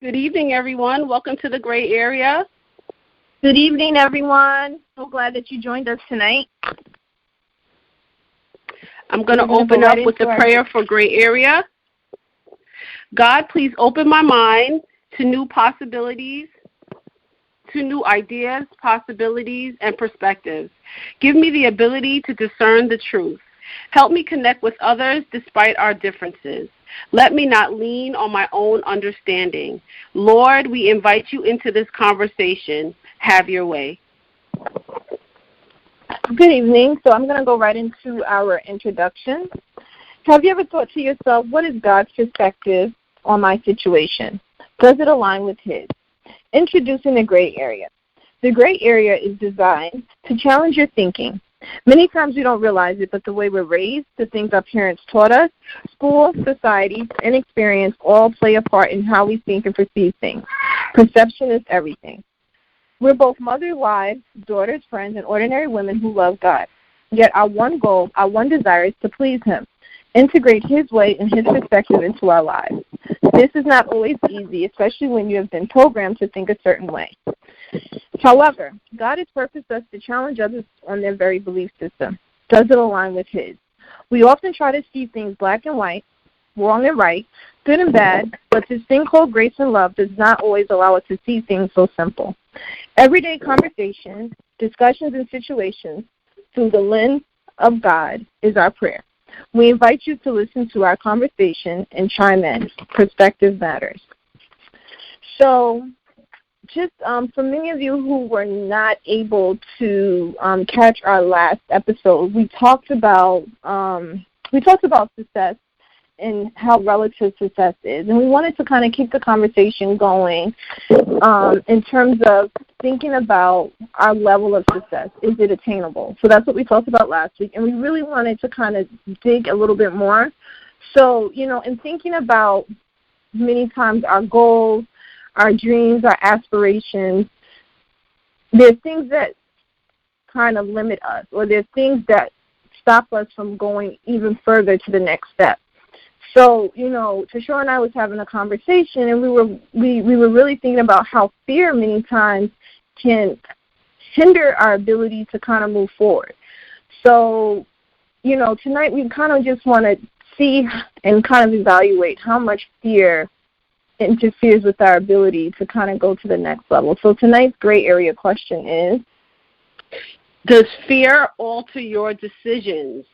Good evening, everyone. Welcome to the Gray Area. Good evening, everyone. So glad that you joined us tonight. I'm going to open up with the prayer for Gray Area. God, please open my mind to new possibilities, to new ideas, possibilities, and perspectives. Give me the ability to discern the truth. Help me connect with others despite our differences. Let me not lean on my own understanding. Lord, we invite you into this conversation. Have your way. Good evening. So I'm going to go right into our introduction. Have you ever thought to yourself, what is God's perspective on my situation? Does it align with His? Introducing the gray area. The gray area is designed to challenge your thinking. Many times we don't realize it, but the way we're raised, the things our parents taught us, school, society, and experience all play a part in how we think and perceive things. Perception is everything. We're both mothers, wives, daughters, friends, and ordinary women who love God. Yet our one goal, our one desire is to please Him, integrate His way and His perspective into our lives. This is not always easy, especially when you have been programmed to think a certain way. However, God has purposed us to challenge others on their very belief system. Does it align with His? We often try to see things black and white, wrong and right, good and bad, but this thing called grace and love does not always allow us to see things so simple. Everyday conversations, discussions, and situations through the lens of God is our prayer. We invite you to listen to our conversation and chime in. Perspective matters. So, just for many of you who were not able to catch our last episode, we talked about success and how relative success is, and we wanted to kind of keep the conversation going in terms of thinking about our level of success. Is it attainable? So that's what we talked about last week, and we really wanted to kind of dig a little bit more. So, in thinking about many times our goals, our dreams, our aspirations, there's things that kind of limit us, or there's things that stop us from going even further to the next step. So, Tashore and I was having a conversation, and we were really thinking about how fear many times can hinder our ability to kind of move forward. So, tonight we kind of just want to see and kind of evaluate how much fear interferes with our ability to kind of go to the next level. So tonight's gray area question is, does fear alter your decisions?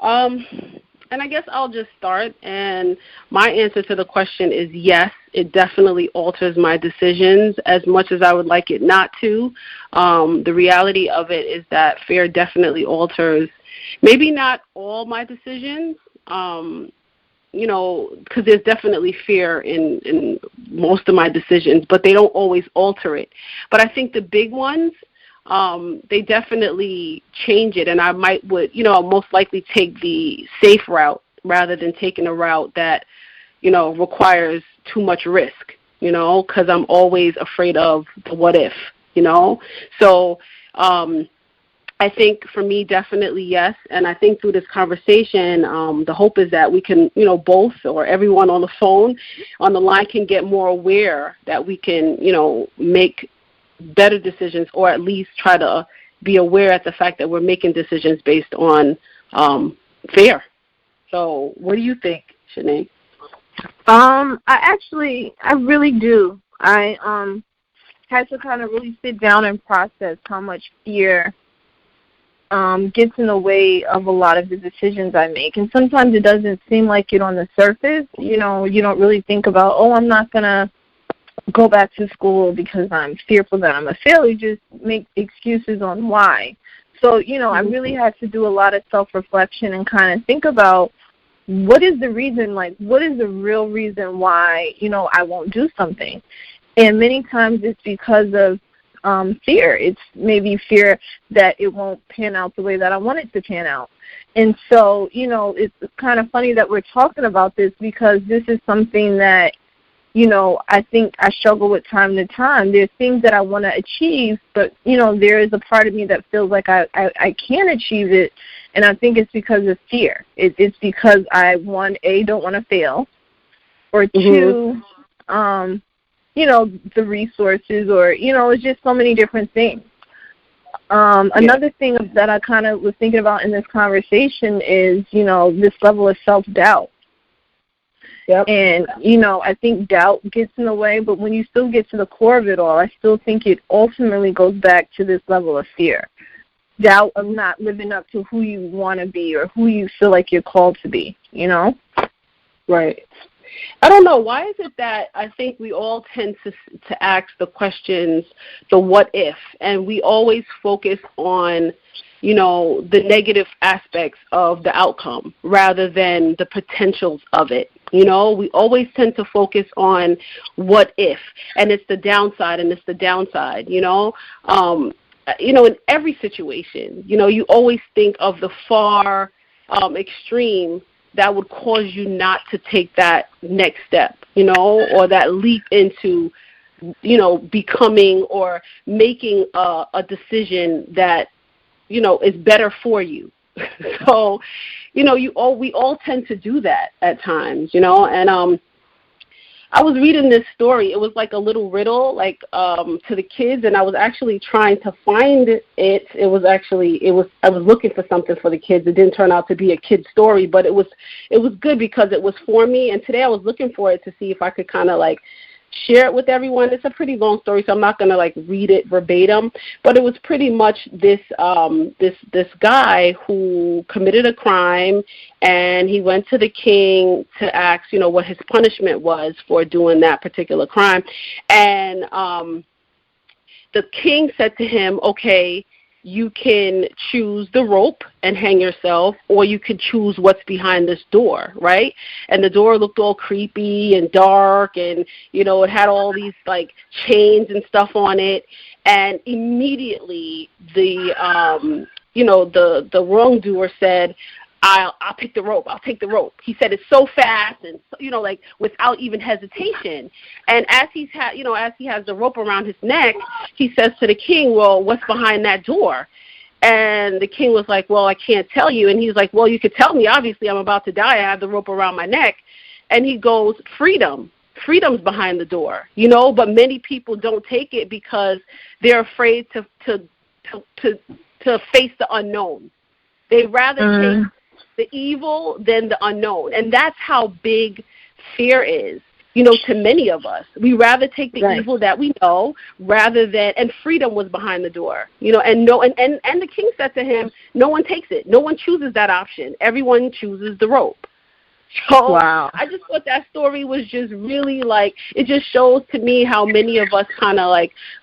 And I guess I'll just start, and my answer to the question is yes, it definitely alters my decisions as much as I would like it not to. The reality of it is that fear definitely alters, maybe not all my decisions, because there's definitely fear in most of my decisions, but they don't always alter it. But I think the big ones, they definitely change it, and I I'll most likely take the safe route rather than taking a route that, requires too much risk, because I'm always afraid of the what if, So I think for me, definitely yes, and I think through this conversation, the hope is that we can, both or everyone on the phone, on the line can get more aware that we can, make better decisions, or at least try to be aware at the fact that we're making decisions based on fear. So what do you think, Shanae? I really do. I had to kind of really sit down and process how much fear gets in the way of a lot of the decisions I make. And sometimes it doesn't seem like it on the surface. You don't really think about, I'm not going to go back to school because I'm fearful that I'm a failure. Just make excuses on why. So, I really had to do a lot of self-reflection and kind of think about what is the reason, what is the real reason why, I won't do something. And many times it's because of fear. It's maybe fear that it won't pan out the way that I want it to pan out. And so, it's kind of funny that we're talking about this, because this is something that, I think I struggle with time to time. There's things that I want to achieve, but, there is a part of me that feels like I can't achieve it, and I think it's because of fear. It's because I, one, A, don't want to fail, or two, the resources, or, it's just so many different things. Another thing that I kind of was thinking about in this conversation is, this level of self-doubt. Yep. And, I think doubt gets in the way, but when you still get to the core of it all, I still think it ultimately goes back to this level of fear. Doubt of not living up to who you want to be or who you feel like you're called to be, Right. I don't know. Why is it that I think we all tend to ask the questions, the what if, and we always focus on, the negative aspects of the outcome rather than the potentials of it. We always tend to focus on what if, and it's the downside, and it's the downside, in every situation, you always think of the far extreme that would cause you not to take that next step, or that leap into, becoming or making a decision that, is better for you. So, we all tend to do that at times, and I was reading this story. It was like a little riddle, to the kids, and I was actually trying to find it. I was looking for something for the kids. It didn't turn out to be a kid's story, but it was good because it was for me. And today I was looking for it to see if I could kind of share it with everyone. It's a pretty long story, so I'm not going to read it verbatim, but it was pretty much this guy who committed a crime, and he went to the king to ask, what his punishment was for doing that particular crime. And the king said to him, okay, you can choose the rope and hang yourself, or you can choose what's behind this door, right? And the door looked all creepy and dark, and, it had all these, chains and stuff on it. And immediately the wrongdoer said, I'll pick the rope. I'll take the rope. He said it so fast and, without even hesitation. And as he has the rope around his neck, he says to the king, well, what's behind that door? And the king was like, well, I can't tell you. And he's like, well, you could tell me. Obviously, I'm about to die. I have the rope around my neck. And he goes, freedom. Freedom's behind the door, but many people don't take it because they're afraid to face the unknown. They rather take the evil than the unknown. And that's how big fear is, to many of us. We rather take the evil that we know rather than, and freedom was behind the door, and the king said to him, no one takes it. No one chooses that option. Everyone chooses the rope. So wow. I just thought that story was just really it just shows to me how many of us kind of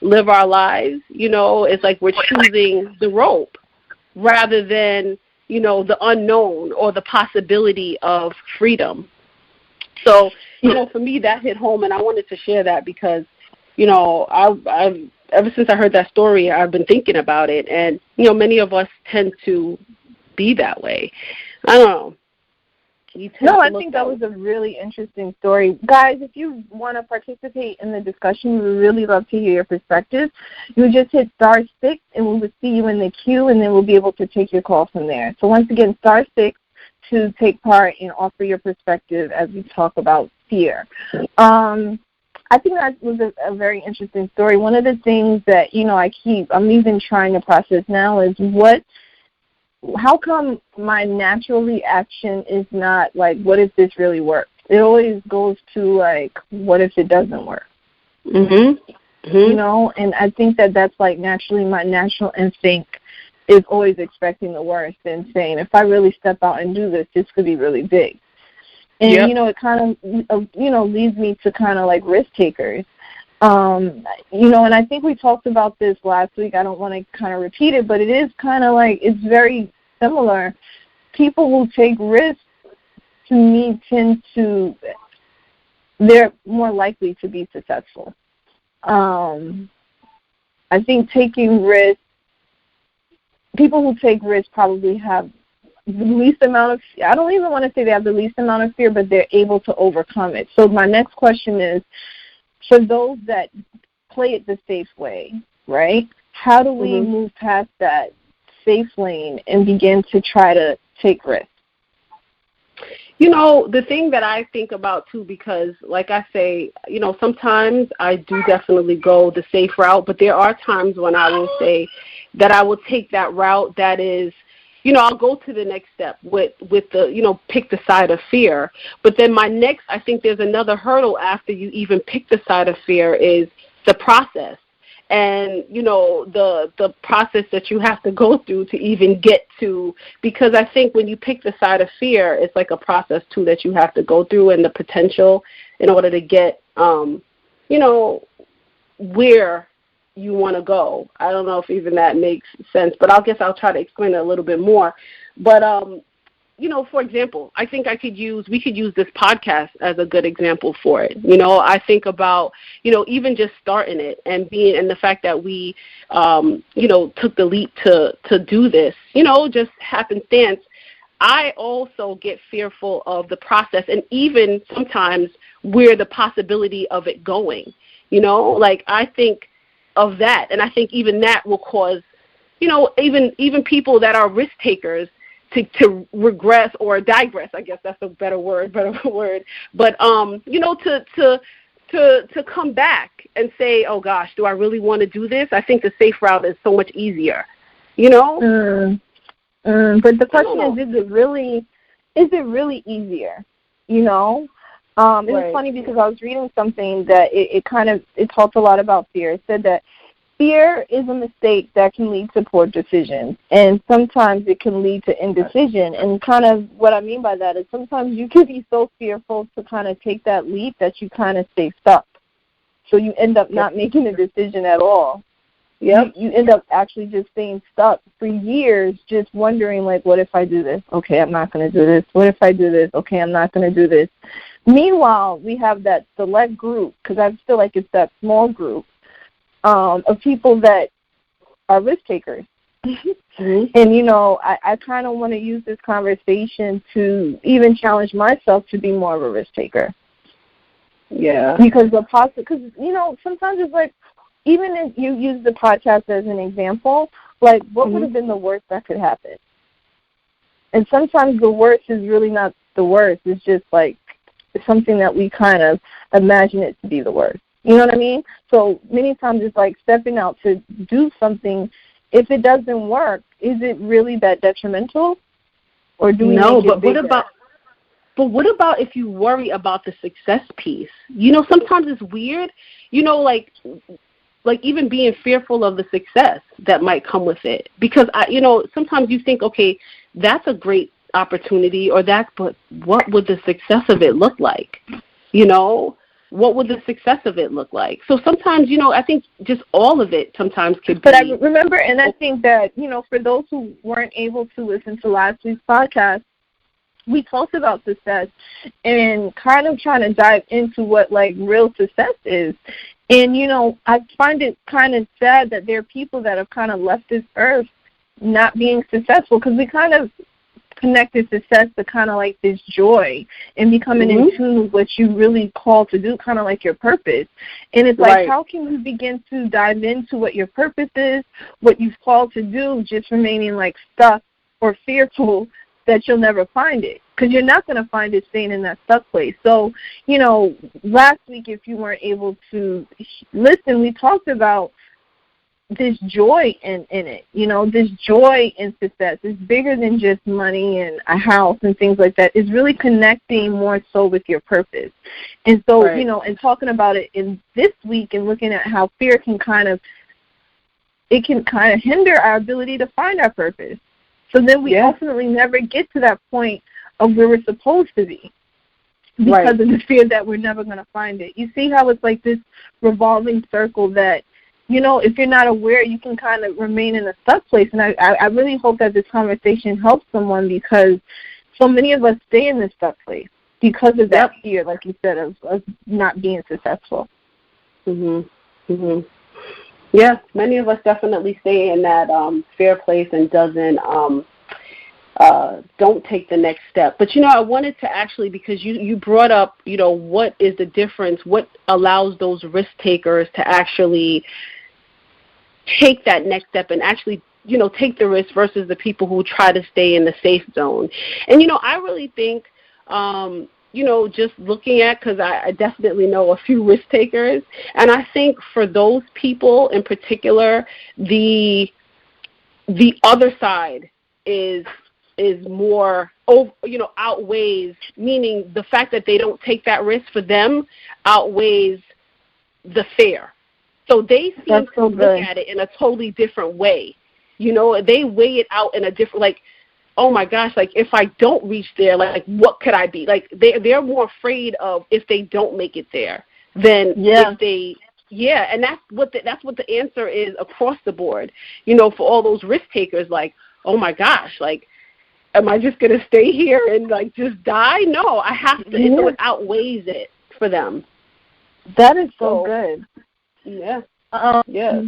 live our lives, it's we're choosing the rope rather than, the unknown or the possibility of freedom. So, for me, that hit home, and I wanted to share that because, I've ever since I heard that story, I've been thinking about it, and, many of us tend to be that way. I don't know. No, I think that was a really interesting story. Guys, if you want to participate in the discussion, we would really love to hear your perspective. You just hit *6, and we will see you in the queue, and then we'll be able to take your call from there. So once again, *6 to take part and offer your perspective as we talk about fear. I think that was a very interesting story. One of the things that, I'm even trying to process now is how come my natural reaction is not what if this really works? It always goes to what if it doesn't work? Mm-hmm. Mm-hmm. And I think that's naturally my natural instinct is always expecting the worst and saying, if I really step out and do this, this could be really big. And, it kind of, leads me to kind of risk takers. And I think we talked about this last week. I don't want to kind of repeat it, but it is kind of it's very similar. People who take risks, to me, they're more likely to be successful. I think taking risks, people who take risks probably have the least amount of, I don't even want to say they have the least amount of fear, but they're able to overcome it. So my next question is, for those that play it the safe way, right, how do we move past that safe lane and begin to try to take risks? The thing that I think about, too, because, like I say, sometimes I do definitely go the safe route, but there are times when I will say that I will take that route that is, I'll go to the next step with the, pick the side of fear. But then I think there's another hurdle after you even pick the side of fear is the process. And, the process that you have to go through to even get to, because I think when you pick the side of fear, it's like a process, too, that you have to go through and the potential in order to get, where you want to go. I don't know if even that makes sense, but I guess I'll try to explain it a little bit more. But, for example, I think we could use this podcast as a good example for it. I think about, even just starting it and the fact that we, took the leap to do this, just happenstance. I also get fearful of the process and even sometimes where the possibility of it going, like I think of that. And I think even that will cause, even people that are risk takers to regress or digress. I guess that's a better word. But, to come back and say, oh, gosh, do I really want to do this? I think the safe route is so much easier, But the question is it really easier, It was funny because I was reading something that it talked a lot about fear. It said that fear is a mistake that can lead to poor decisions, and sometimes it can lead to indecision. And kind of what I mean by that is sometimes you can be so fearful to kind of take that leap that you kind of stay stuck. So you end up not making a decision at all. Yep. You end up actually just staying stuck for years, just wondering, like, what if I do this? Okay, I'm not going to do this. What if I do this? Okay, I'm not going to do this. Meanwhile, we have that select group, because I feel like it's that small group, of people that are risk takers. Mm-hmm. And, I kind of want to use this conversation to even challenge myself to be more of a risk taker. Yeah. Because sometimes it's like, even if you use the podcast as an example, like what would have been the worst that could happen? And sometimes the worst is really not the worst. It's just like it's something that we kind of imagine it to be the worst. You know what I mean? So many times it's like stepping out to do something. If it doesn't work, is it really that detrimental? Or do we make it bigger? But what about if you worry about the success piece? Sometimes it's weird. Like even being fearful of the success that might come with it. Because, sometimes you think, okay, that's a great opportunity but what would the success of it look like? What would the success of it look like? So sometimes, I think just all of it sometimes could be. But I remember, and I think that, for those who weren't able to listen to last week's podcast, we talked about success and kind of trying to dive into what, like, real success is. And, I find it kind of sad that there are people that have kind of left this earth not being successful because we kind of connected success to kind of like this joy and becoming in tune with what you really call to do, kind of like your purpose. And it's like, how can you begin to dive into what your purpose is, what you've called to do, just remaining like stuck or fearful that you'll never find it? Because you're not going to find it staying in that stuck place. So, last week, if you weren't able to listen, we talked about this joy in it, this joy in success. It's bigger than just money and a house and things like that. It's really connecting more so with your purpose. And so, and talking about it in this week and looking at how fear can kind of hinder our ability to find our purpose. So then we ultimately never get to that point of where we're supposed to be because of the fear that we're never going to find it. You see how it's like this revolving circle that, if you're not aware, you can kind of remain in a stuck place. And I really hope that this conversation helps someone because so many of us stay in this stuck place because of that fear, like you said, of not being successful. Yeah, many of us definitely stay in that fear place and don't take the next step. But, I wanted to actually, because you brought up, what is the difference, what allows those risk takers to actually take that next step and actually, take the risk versus the people who try to stay in the safe zone. And, I really think just looking at, because I definitely know a few risk takers, and I think for those people in particular, the other side is more, outweighs, meaning the fact that they don't take that risk for them outweighs the fear. So they seem to look at it in a totally different way. They weigh it out in a different, like, oh my gosh, like if I don't reach there, like what could I be? Like they're more afraid of if they don't make it there than if they, and that's what the answer is across the board. For all those risk takers, like, oh my gosh, like, am I just gonna stay here and like just die? No, I have to. Yeah. So it outweighs it for them. That is so good. Yeah. Yeah.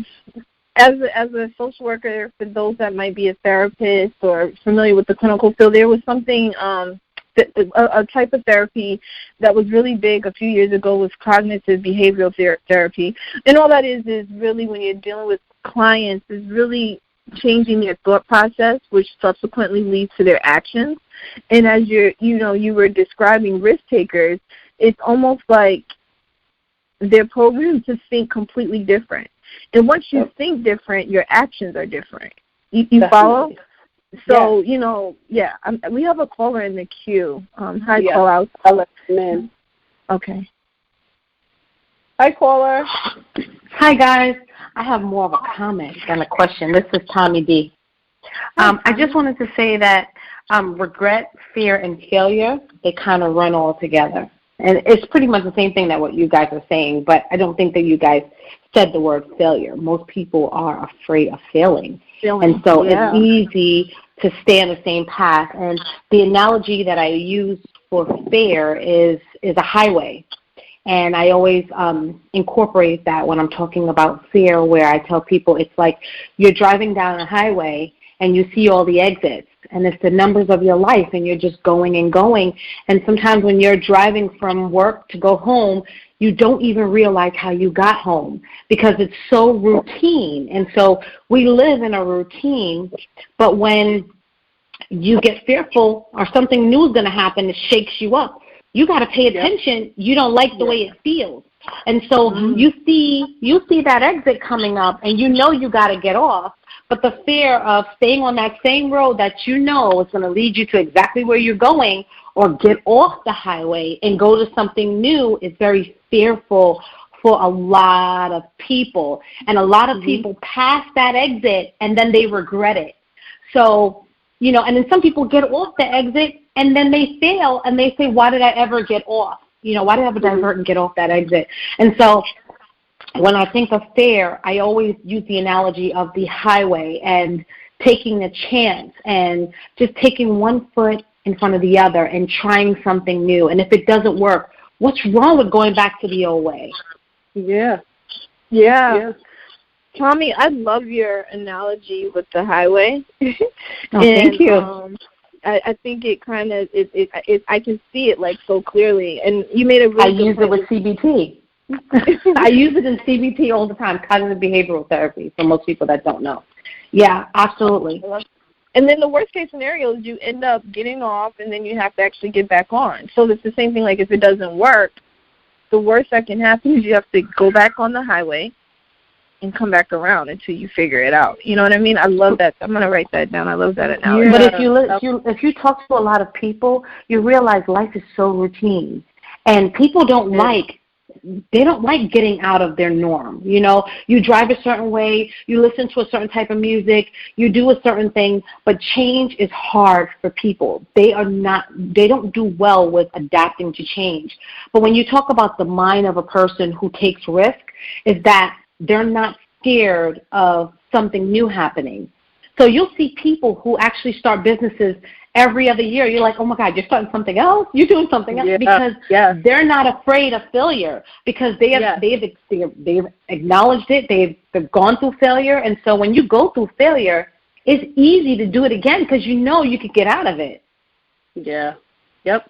As a social worker, for those that might be a therapist or familiar with the clinical field, there was something, a type of therapy that was really big a few years ago was cognitive behavioral therapy. And all that is really when you're dealing with clients is really changing their thought process, which subsequently leads to their actions. And as you were describing risk takers, it's almost like they're programmed to think completely different. And once you think different, your actions are different. You follow? So, we have a caller in the queue. Hi, caller. I'll let him in. Okay. Hi, caller. Hi, guys. I have more of a comment than a question. This is Tommy D. I just wanted to say that regret, fear, and failure, they kind of run all together. And it's pretty much the same thing that what you guys are saying, but I don't think that you guys said the word failure. Most people are afraid of failing. And so it's easy to stay on the same path. And the analogy that I use for fear is a highway. And I always incorporate that when I'm talking about fear, where I tell people it's like you're driving down a highway and you see all the exits, and it's the numbers of your life, and you're just going and going. And sometimes when you're driving from work to go home, you don't even realize how you got home because it's so routine. And so we live in a routine, but when you get fearful or something new is going to happen, it shakes you up. You got to pay attention. You don't like the way it feels. And so you see that exit coming up, and you know you got to get off. But the fear of staying on that same road that you know is going to lead you to exactly where you're going, or get off the highway and go to something new, is very fearful for a lot of people. And a lot of people pass that exit and then they regret it. So, and then some people get off the exit and then they fail and they say, why did I ever get off? Why did I ever divert and get off that exit? And so when I think of fear, I always use the analogy of the highway and taking a chance and just taking one foot in front of the other and trying something new. And if it doesn't work, what's wrong with going back to the old way? Yeah. Tommy, I love your analogy with the highway. Thank you. I think it kind of, I can see it like so clearly. And you made a really good point. I use it with CBT. I use it in CBT all the time, cognitive behavioral therapy, for most people that don't know. Yeah, absolutely. And then the worst case scenario is you end up getting off and then you have to actually get back on. So it's the same thing, like if it doesn't work, the worst that can happen is you have to go back on the highway and come back around until you figure it out. You know what I mean? I love that. I'm going to write that down. I love that analogy. But if you talk to a lot of people, you realize life is so routine. And people don't like getting out of their norm. You drive a certain way, you listen to a certain type of music, you do a certain thing, but change is hard for people. They don't do well with adapting to change. But when you talk about the mind of a person who takes risk, is that they're not scared of something new happening. So you'll see people who actually start businesses every other year. You're like, oh my God, you're starting something else? You're doing something else? Because they're not afraid of failure, because they've acknowledged it. They've gone through failure. And so when you go through failure, it's easy to do it again because you could get out of it. Yeah. Yep.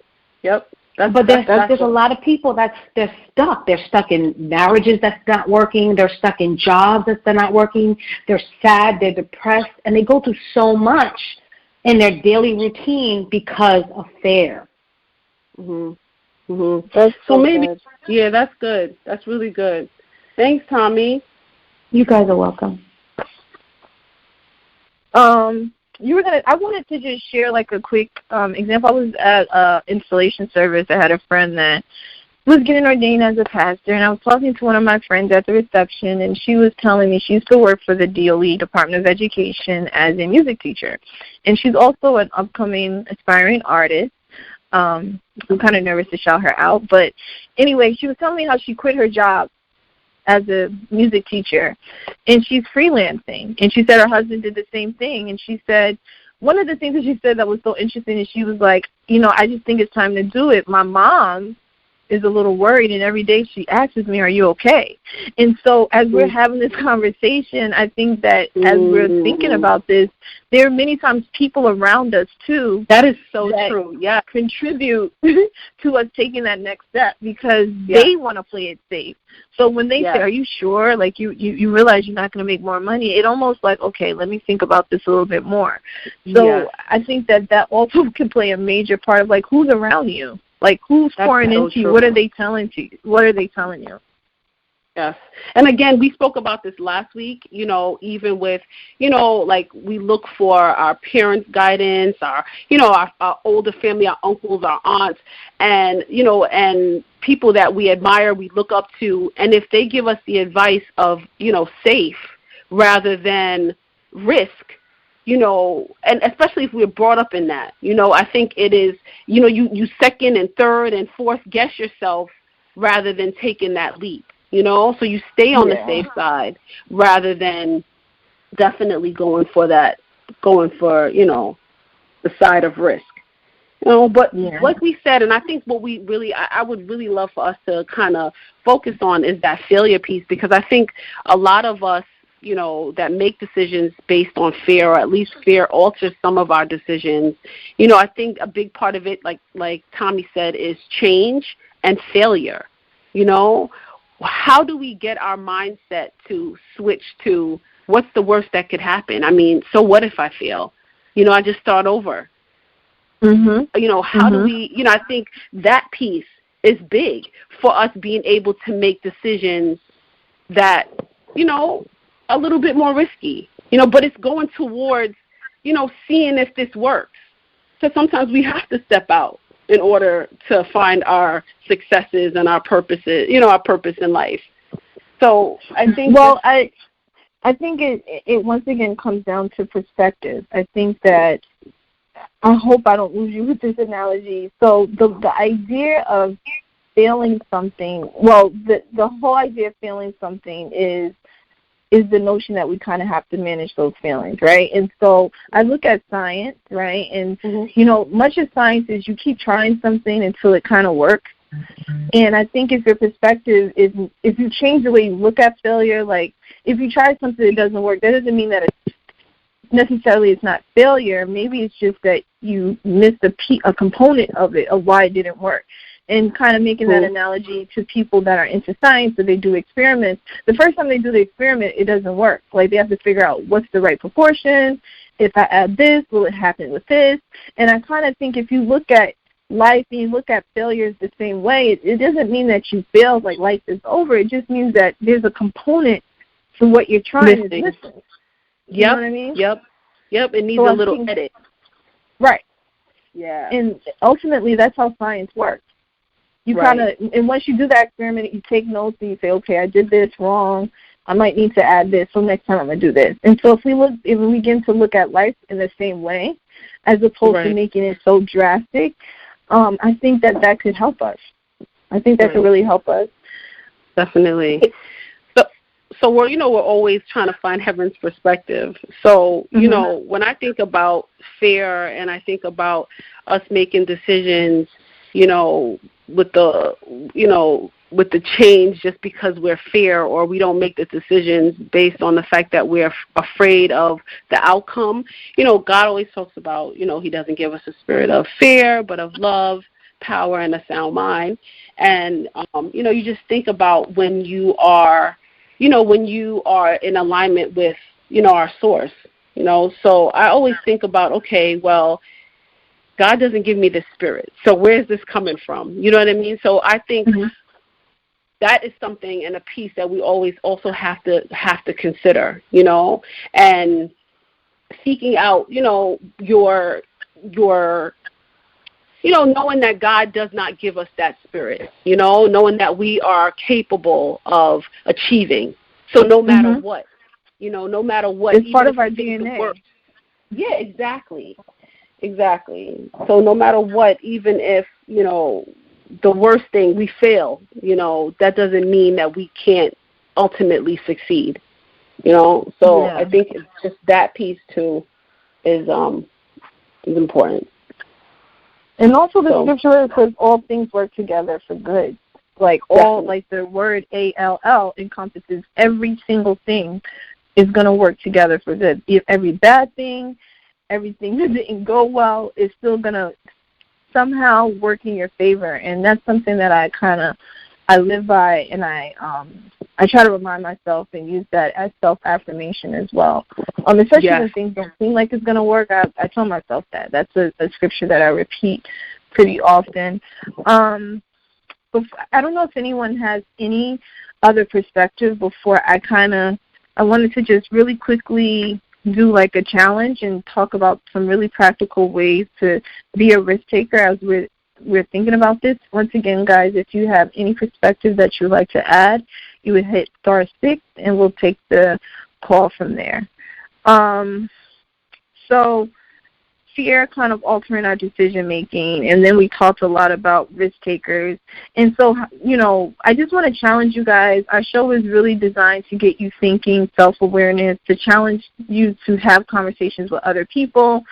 But there's a lot of people they're stuck. They're stuck in marriages that's not working. They're stuck in jobs that's not working. They're sad. They're depressed. And they go through so much in their daily routine because of fear. Mhm. Mhm. That's So maybe, good. yeah, that's good. That's really good. Thanks, Tommy. You guys are welcome. I wanted to just share like a quick example. I was at installation service. I had a friend that was getting ordained as a pastor, and I was talking to one of my friends at the reception, and she was telling me she used to work for the DOE, Department of Education, as a music teacher. And she's also an upcoming aspiring artist. I'm kind of nervous to shout her out, but anyway, she was telling me how she quit her job as a music teacher, and she's freelancing. And she said her husband did the same thing, and she said one of the things that she said that was so interesting is she was like, I just think it's time to do it. My mom is a little worried, and every day she asks me, are you okay? And so as we're having this conversation, I think that as we're thinking about this, there are many times people around us, too, that is so true. Yeah, contribute to us taking that next step because they want to play it safe. So when they say, are you sure? Like, you realize you're not going to make more money. It almost like, okay, let me think about this a little bit more. So I think that also can play a major part of, like, who's around you. Like, who's pouring into you? What are they telling you? Yes. And again, we spoke about this last week, even with, like we look for our parents' guidance, our older family, our uncles, our aunts, and, and people that we admire, we look up to. And if they give us the advice of, safe rather than risk, and especially if we're brought up in that, I think it is, you second and third and fourth guess yourself rather than taking that leap, so you stay on the safe side rather than definitely going for, the side of risk. But like we said, and I think what I would really love for us to kind of focus on is that failure piece, because I think a lot of us, that make decisions based on fear, or at least fear alters some of our decisions. I think a big part of it, like Tommy said, is change and failure. How do we get our mindset to switch to what's the worst that could happen? I mean, so what if I fail? I just start over. Mm-hmm. How do we, I think that piece is big for us being able to make decisions that, a little bit more risky, but it's going towards, seeing if this works. So sometimes we have to step out in order to find our successes and our purposes, our purpose in life. So I think I think it once again comes down to perspective. I think that, I hope I don't lose you with this analogy. So the idea of failing something, the whole idea of failing something is the notion that we kind of have to manage those feelings, right? And so I look at science, right? And, much of science is you keep trying something until it kind of works. And I think if your perspective is, if you change the way you look at failure, like if you try something that doesn't work, that doesn't mean that it's not failure. Maybe it's just that you missed a component of it, of why it didn't work. And kind of making that analogy to people that are into science, so they do experiments. The first time they do the experiment, it doesn't work. Like, they have to figure out what's the right proportion. If I add this, will it happen with this? And I kind of think if you look at life and you look at failures the same way, it doesn't mean that you failed, like life is over. It just means that there's a component to what you're trying is missing. You know what I mean? Yep. It needs a little edit. Right. Yeah. And ultimately, that's how science works. You kind of, and once you do that experiment, you take notes and you say, okay, I did this wrong. I might need to add this, so next time I'm going to do this. And so if we begin to look at life in the same way, as opposed to making it so drastic, I think that could help us. I think that could really help us. Definitely. So we're always trying to find heaven's perspective. So, when I think about fear and I think about us making decisions, with the change just because we're fear, or we don't make the decisions based on the fact that we're afraid of the outcome. God always talks about, he doesn't give us a spirit of fear, but of love, power, and a sound mind. And, you just think about when you are in alignment with, our source, So I always think about, okay, well, God doesn't give me this spirit. So where is this coming from? You know what I mean? So I think that is something and a piece that we always also have to consider, you know, and seeking out, you know, your you know, knowing that God does not give us that spirit, you know, knowing that we are capable of achieving. So no matter what, you know, no matter what. It's part of our DNA. Yeah, exactly. Exactly. So no matter what, even if, you know, the worst thing, we fail, you know, that doesn't mean that we can't ultimately succeed, you know. So I think it's just that piece, too, is important. And also the scripture says all things work together for good. Like all, like the word ALL encompasses every single thing is going to work together for good. If every bad thing, everything that didn't go well is still going to somehow work in your favor. And that's something that I live by, and I try to remind myself and use that as self-affirmation as well. Especially when things don't seem like it's going to work, I tell myself that. That's a scripture that I repeat pretty often. I don't know if anyone has any other perspective before I wanted to just really quickly do like a challenge and talk about some really practical ways to be a risk taker as we're thinking about this. Once again, guys, if you have any perspective that you'd like to add, you would hit *6 and we'll take the call from there. So fear kind of altering our decision making, and then we talked a lot about risk takers. And so, you know, I just want to challenge you guys. Our show is really designed to get you thinking, self-awareness, to challenge you to have conversations with other people,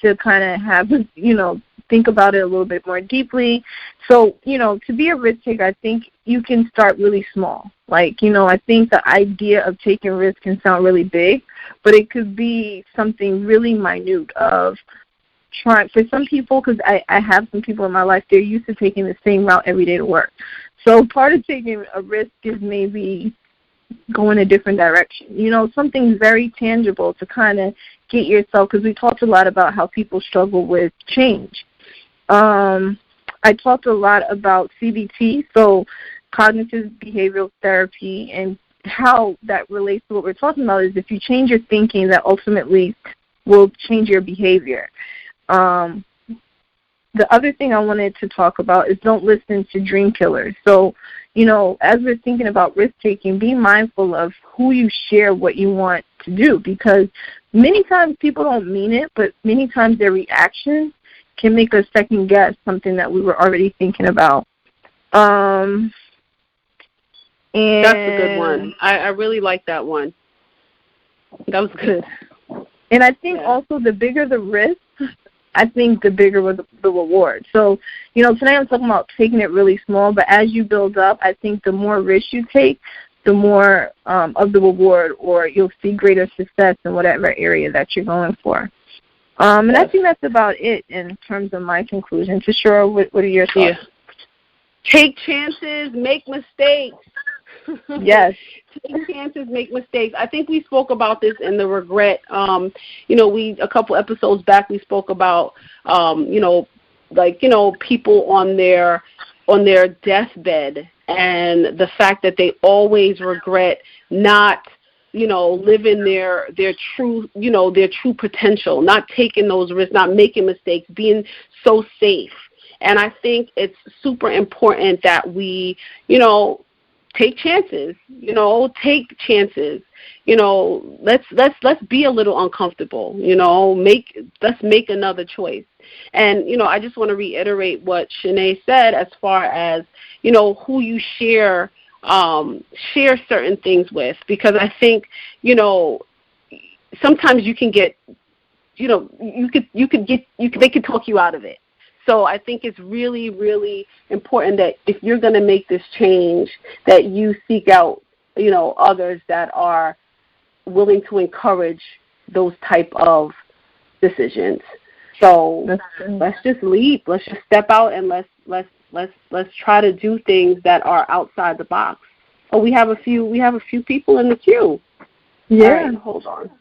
to kind of have, you know, think about it a little bit more deeply. So, you know, to be a risk taker, I think you can start really small. Like, you know, I think the idea of taking risks can sound really big, but it could be something really minute of trying. For some people, because I have some people in my life, they're used to taking the same route every day to work. So part of taking a risk is maybe going a different direction. You know, something very tangible to kind of get yourself, because we talked a lot about how people struggle with change. I talked a lot about CBT, so cognitive behavioral therapy, and how that relates to what we're talking about is if you change your thinking, that ultimately will change your behavior. The other thing I wanted to talk about is don't listen to dream killers. So, you know, as we're thinking about risk-taking, be mindful of who you share what you want to do, because many times people don't mean it, but many times their reactions can make us second-guess something that we were already thinking about. And that's a good one. I really like that one. That was good. And I think also the bigger the risk, I think the bigger was the reward. So, you know, tonight I'm talking about taking it really small, but as you build up, I think the more risk you take, the more of the reward, or you'll see greater success in whatever area that you're going for. And I think that's about it in terms of my conclusion. Tashura, what are your thoughts? Yeah. Take chances, make mistakes. Yes. Take chances, make mistakes. I think we spoke about this in the regret. You know, a couple episodes back we spoke about, you know, like, you know, people on their deathbed, and the fact that they always regret not, you know, living their true, you know, their true potential, not taking those risks, not making mistakes, being so safe. And I think it's super important that we, you know, take chances, you know, let's be a little uncomfortable, you know, let's make another choice. And, you know, I just want to reiterate what Shanae said as far as, you know, who you share certain things with, because I think, you know, sometimes you can get, you know, they can talk you out of it. So I think it's really, really important that if you're going to make this change, that you seek out, you know, others that are willing to encourage those type of decisions. So let's just leap. Let's just step out and let's try to do things that are outside the box. Oh, we have a few people in the queue. Yeah. All right, hold on.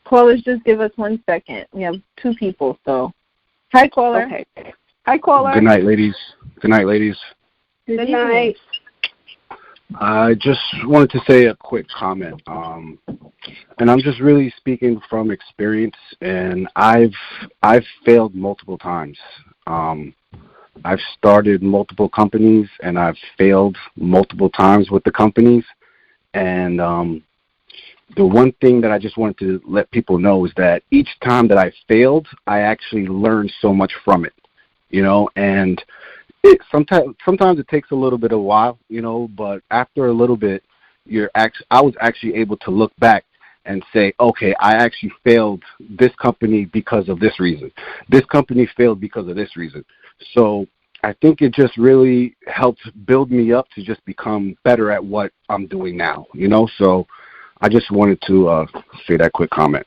Callers, just give us 1 second. We have 2 people, so Hi, caller. Okay. Hi, caller. Good night, ladies. Good night, ladies. Good night. I just wanted to say a quick comment, and I'm just really speaking from experience. And I've failed multiple times. I've started multiple companies, and I've failed multiple times with the companies. And the one thing that I just wanted to let people know is that each time that I failed, I actually learned so much from it, and sometimes it takes a little bit of a while, but after a little bit, I was actually able to look back and say, okay, I actually failed this company because of this reason. This company failed because of this reason. So I think it just really helped build me up to just become better at what I'm doing now, So I just wanted to say that quick comment.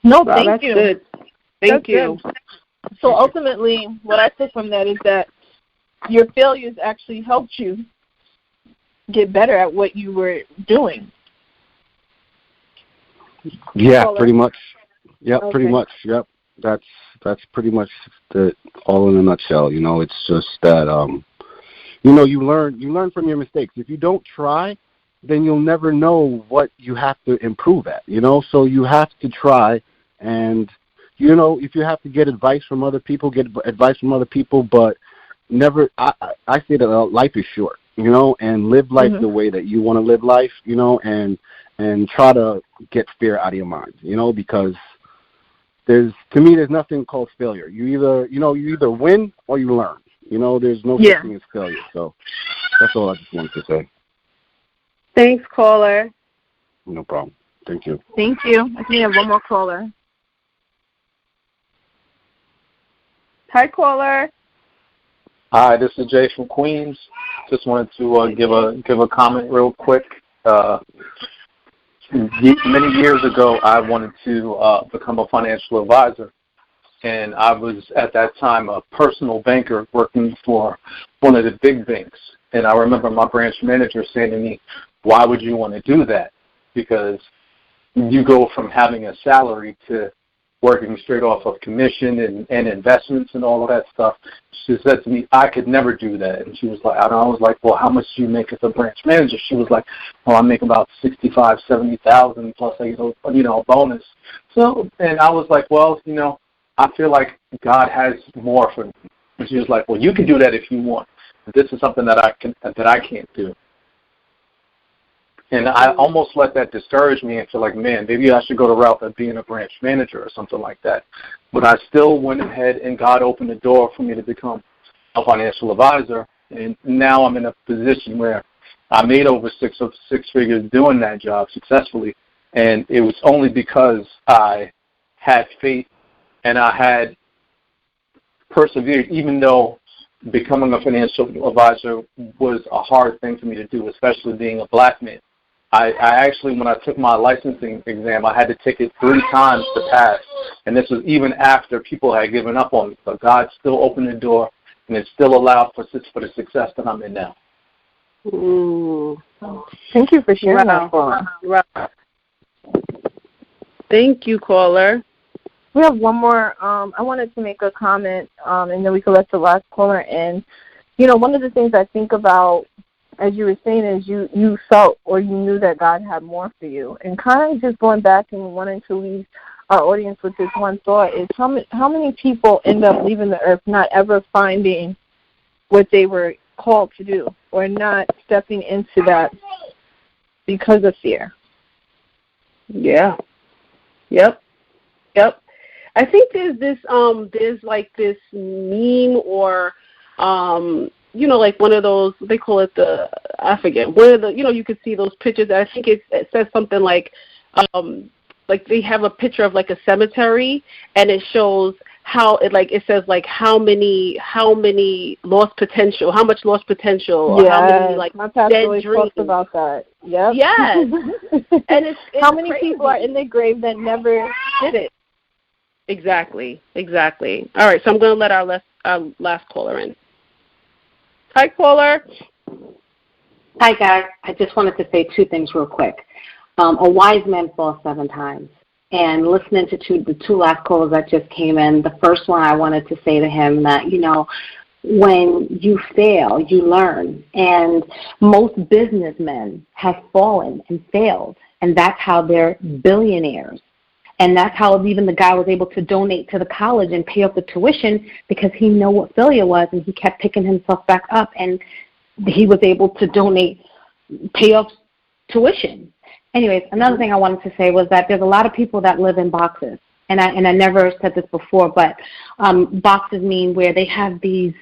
No, Wow, thank that's you. Good. Thank you. Good. So ultimately, what I took from that is that your failures actually helped you get better at what you were doing. Yeah, Caller? pretty much. Yep, Okay. pretty much. Yep. That's pretty much all in a nutshell. It's just that you learn from your mistakes. If you don't try, then you'll never know what you have to improve at. So you have to try, and if you have to get advice from other people, but never. I say that life is short, and live life the way that you want to live life, and try to get fear out of your mind, because there's nothing called failure. You either win or you learn. There's no such thing as failure. So that's all I just wanted to say. Thanks, caller. No problem. Thank you. Thank you. I think we have one more caller. Hi, caller. Hi, this is Jay from Queens. Just wanted to give a comment real quick. Many years ago, I wanted to become a financial advisor, and I was at that time a personal banker working for one of the big banks. And I remember my branch manager saying to me, "Why would you want to do that? Because you go from having a salary to working straight off of commission and investments and all of that stuff." She said to me, "I could never do that." And she was like, I was like, "Well, how much do you make as a branch manager?" She was like, "Well, I make about 65, 70,000 plus a bonus." So, and I was like, "Well, I feel like God has more for me." And she was like, "Well, you can do that if you want. But this is something that I can't do." And I almost let that discourage me and feel like, man, maybe I should go the route of being a branch manager or something like that. But I still went ahead, and God opened the door for me to become a financial advisor. And now I'm in a position where I made over six figures doing that job successfully. And it was only because I had faith and I had persevered, even though becoming a financial advisor was a hard thing for me to do, especially being a black man. I actually, when I took my licensing exam, I had to take it 3 times to pass. And this was even after people had given up on me. But God still opened the door, and it still allowed for the success that I'm in now. Ooh. Thank you for sharing that for us. Wow. Thank you, caller. We have one more. I wanted to make a comment, and then we can let the last caller in. One of the things I think about, as you were saying, is you felt or you knew that God had more for you. And kind of just going back and wanting to leave our audience with this one thought is how many people end up leaving the earth not ever finding what they were called to do or not stepping into that because of fear. Yeah. Yep. I think there's this this meme or like one of those, they call it I forget, one of the, you could see those pictures. I think it says something like they have a picture of like a cemetery, and it shows how it says like how many lost potential, how much lost potential, or how many my pastor dead always dreams. talks about that. Yep. Yes. And it's how many crazy. people are in their grave that never did it? Exactly. All right, so I'm going to let our last caller in. Hi, caller. Hi, guys. I just wanted to say 2 things real quick. A wise man falls 7 times. And listening to the two last callers that just came in, the first one I wanted to say to him that, when you fail, you learn. And most businessmen have fallen and failed, and that's how they're billionaires. And that's how even the guy was able to donate to the college and pay off the tuition, because he knew what failure was, and he kept picking himself back up, and he was able to pay off tuition. Anyways, another thing I wanted to say was that there's a lot of people that live in boxes. And I never said this before, but boxes mean where they have these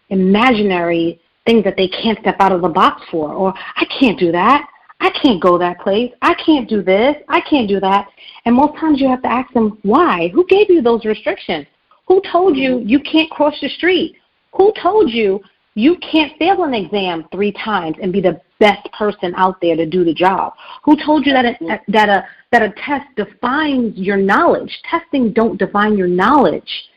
imaginary things that they can't step out of the box for. Or, I can't do that. I can't go that place. I can't do this. I can't do that. And most times you have to ask them, why? Who gave you those restrictions? Who told you you can't cross the street? Who told you you can't fail an exam 3 times and be the best person out there to do the job? Who told you that a test defines your knowledge? Testing don't define your knowledge.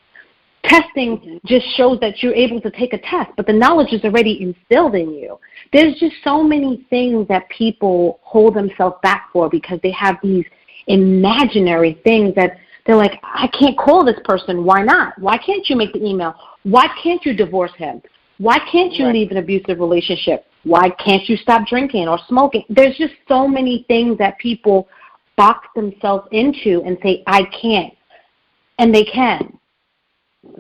Testing just shows that you're able to take a test, but the knowledge is already instilled in you. There's just so many things that people hold themselves back for because they have these imaginary things that they're like, I can't call this person. Why not? Why can't you make the email? Why can't you divorce him? Why can't you leave an abusive relationship? Why can't you stop drinking or smoking? There's just so many things that people box themselves into and say, I can't. And they can.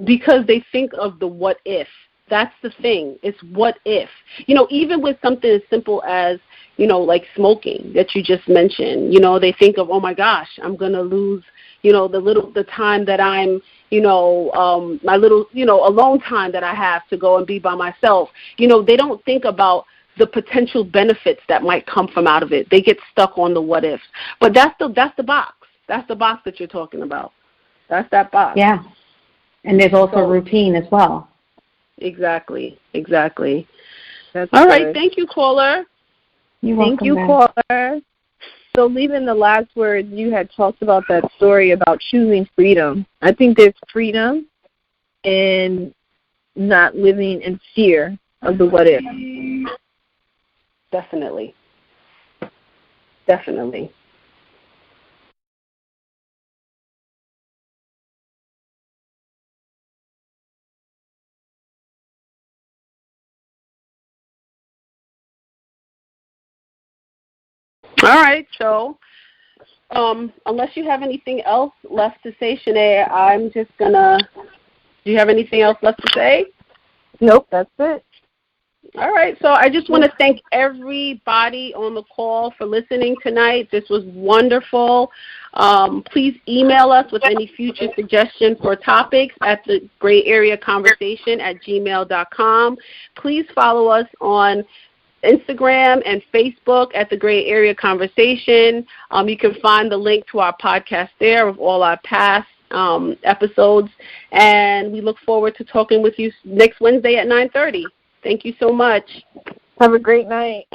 Because they think of the what if. That's the thing. It's what if. Even with something as simple as, like smoking that you just mentioned, they think of, oh my gosh, I'm going to lose, the time that I'm, my little, alone time that I have to go and be by myself. They don't think about the potential benefits that might come from out of it. They get stuck on the what ifs. But that's the box. That's the box that you're talking about. That's that box. Yeah. And there's also routine as well. Exactly. That's all good. right. Thank you, caller. Thank you, caller. So leaving the last word, you had talked about that story about choosing freedom. I think there's freedom in not living in fear of the what if. Definitely. All right, so unless you have anything else left to say, Shanae, I'm just going to – do you have anything else left to say? Nope, that's it. All right, so I just want to thank everybody on the call for listening tonight. This was wonderful. Please email us with any future suggestions for topics at the grayareaconversation@gmail.com. Please follow us on Instagram and Facebook at the Gray Area Conversation. You can find the link to our podcast there of all our past episodes. And we look forward to talking with you next Wednesday at 9:30. Thank you so much. Have a great night.